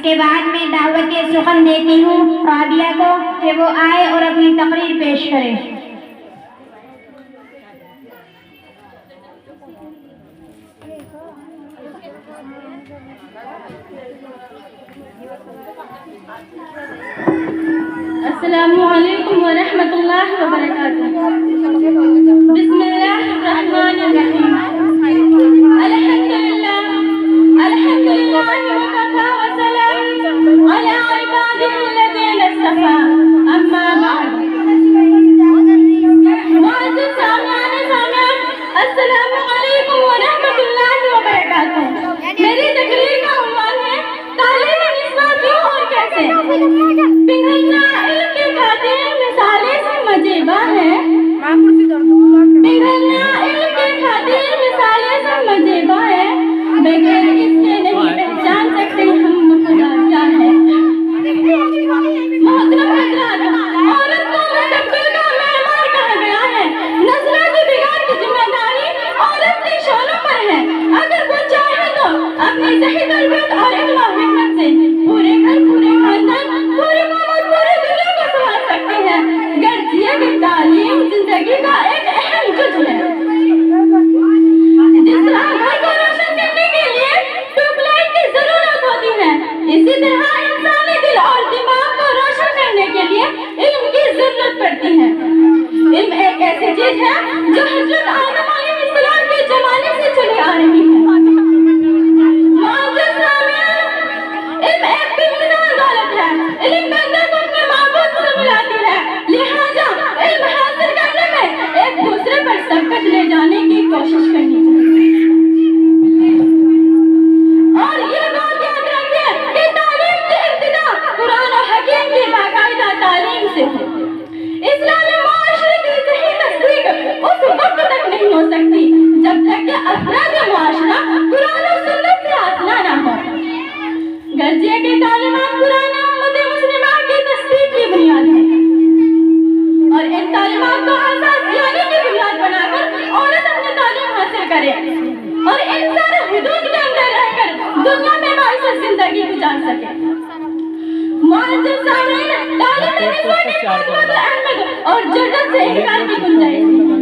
اس کے بعد میں دعوت سخن دیتی ہوں رابعہ کو کہ وہ آئے اور اپنی تقریر پیش کرے۔ السلام علیکم ورحمۃ اللہ وبرکاتہ۔ بسم اللہ الرحمن الرحیم۔ الحمد للہ وکفی وسلام علی عبادہ الذین اصطفی، اما بعد۔ معزز سامعین السلام علیکم ورحمۃ اللہ وبرکاتہ۔ میری تقریر کا عنوان ہے تعلیم نسواں کیوں اور کیسے۔ پگھلنا علم کی خاطر مثالیں سے مجیبہ ہے، پگھلنا علم کی خاطر مثالیں سے مجیبہ ہے، بغیر اس کے نہیں پہچان سکتے ہم خدا کیا ہے۔ محترم حضرات، عورت کو مستقبل کا معمار کہا گیا ہے۔ نسلوں کی بگاڑ کی ذمہ داری عورت کے شانوں پر ہے۔ اگر وہ چاہے تو اپنی صحیح تربیت اور علم و حکمت سے پورے گھر، پورے خاندان، پورے قوم، پورے دنیا کو سنبھال سکتی ہے۔ گرچہ کہ تعلیم زندگی کا ایک اہم جز ہے۔ جس طرح گھر کو روشن کرنے کے لیے ٹیوب لائٹ کی ضرورت ہوتی ہے، اسی طرح انسانی دل اور دماغ کو روشن کرنے کے لیے علم کی ضرورت پڑتی ہے۔ علم ایک ایسی چیز ہے جو حضرت آدم علیہ السلام کے زمانے سے چلی آ رہی ہے۔ معزز سامعین، علم ایک بے مثال دولت ہے۔ علم بندے کو اپنے معبود سے ملاتی ہے، لہٰذا علم حاصل کرنے میں ایک دوسرے پر سبقت لے جانے کی کوشش کرنی چاہیے۔ اور یہ بات یاد رکھیں کہ تعلیم کی ابتدا قرآن و حکیم کی باقاعدہ تعلیم سے ہے۔ اسلامی معاشرے کی صحیح تصدیق اس وقت تک نہیں ہو سکتی جب تک کہ افراد معاشرہ قرآن و سنت سے آشنا نہ ہو۔ گرچہ کہ تعلیمات قرآن امت مسلمہ کی تصدیق کی بنیاد ہے، اور ان تعلیمات کو اساس یعنی کی بنیاد بنا کر عورت اپنی تعلیم حاصل کرے اور ان سارے حدود کے اندر رہ کر دنیا میں باعث زندگی گزار سکے۔ معزز سامعین، تعلیم نسواں کی بہت اہمیت اور ضرورت سے انکار کی گنجائش نہیں ہے،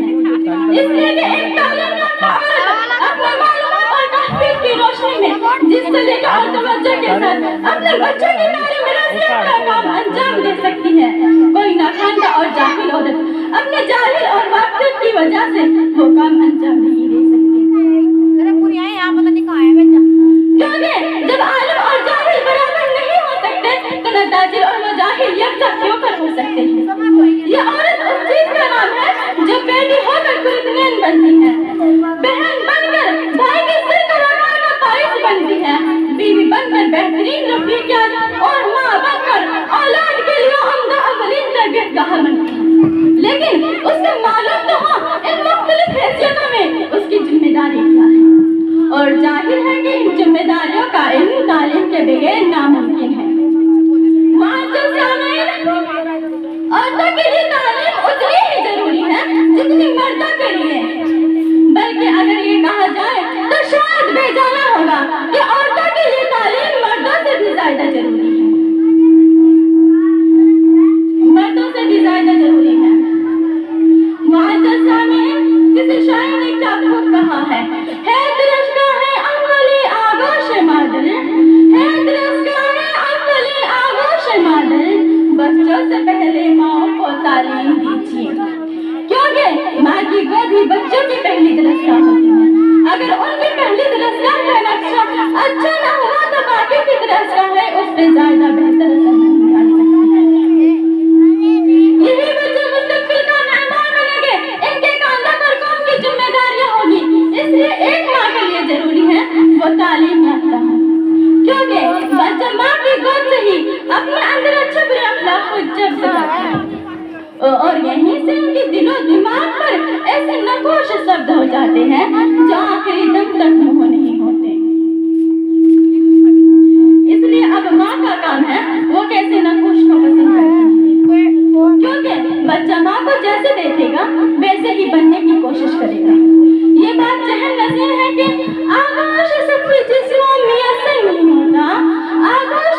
اس لیے کہ ایک تعلیم یافتہ عورت اپنے معلومات اور تحقیق کی روشنی میں جس سلیقے اور توجہ کے ساتھ اپنے بچوں کی تعلیم رسیت کا کام انجام دے سکتی ہے، کوئی ناخواندہ اور جاہل عورت اپنے جاہل اور واقف کی وجہ سے وہ کام انجام نہیں دے سکتی۔ کیونکہ جب عالم اور جاہل برابر نہیں ہو سکتے تو نہ تاجر اور نہ جاہل یکساں کیوں کر ہو سکتے ہیں۔ یہ عورت اس چیز کا نام ہے جو بیٹی ہو کر قربانیاں بنتی ہے، بہن بن کر بھائی کے سر کا رکھنے کا باعث بنتی ہے، بیوی بن کر بہترین رفیقیات اور ماں بن کر اولاد کے لیے عمدہ اولین تربیت گاہ بنتی ہے۔ لیکن اس سے معلوم تو ہو ان مختلف حیثیتوں میں اس کی ذمہ داری کیا ہے، اور ظاہر ہے کہ ان ذمہ داریوں کا علم تعلیم کے بغیر ناممکن ہے۔ معزز سامعین، عورتوں کے لیے تعلیم اتنی ہی ضروری ہے جتنی مردوں کے لیے، بلکہ اگر یہ کہا جائے تو شاید بے جانا ہوگا کہ عورتوں کے لیے تعلیم مردوں سے بھی زیادہ ضروری ہے، مردوں سے بھی زیادہ ضروری ہے۔ معزز سامعین، کسی شاعر نے کیا خوب کہا ہے درشگاہ ہے اولی آغوش مادر، ہے درشگاہ ہے اولی آغوش مادر، بچوں سے پہلے ماں کو تعلیم دیجیے، کیونکہ ماں کی گود ہی بچوں کی پہلی درسگاہ ہوتی ہے۔ اگر ان کی پہلی درسگاہ کا نقشہ اچھا نہ ہوا تو باقی کی درسگاہیں اس سے زیادہ بہتر اثر نہیں ڈال سکتی۔ یہی بچے مستقبل کا معمار بنیں گے، ان کے کاندھوں پر قوم کی ذمہ داریاں ہوگی، اس لیے ایک ماں کے لیے ضروری ہے وہ تعلیم یافتہ ہے، کیونکہ بچہ ماں کی گود سے ہی اپنے اندر اچھے برے اخلاق کو جب سکھاتا ہے، اور یہیں سے ان کے دل و دماغ پر ایسے نقوش شبد ہو جاتے ہیں جو آخری دم تک منہ نہیں ہوتے۔ اس لیے اب ماں کا کام ہے وہ کیسے نقوش کو پسند کرتی ہے، کیونکہ بچہ ماں کو جیسے دیکھے گا ویسے ہی بننے کی کوشش کرے گا۔ یہ بات ذہن نشین ہے کہ آغوش سب کی جسموں میسر نہیں ہوتا، آغوش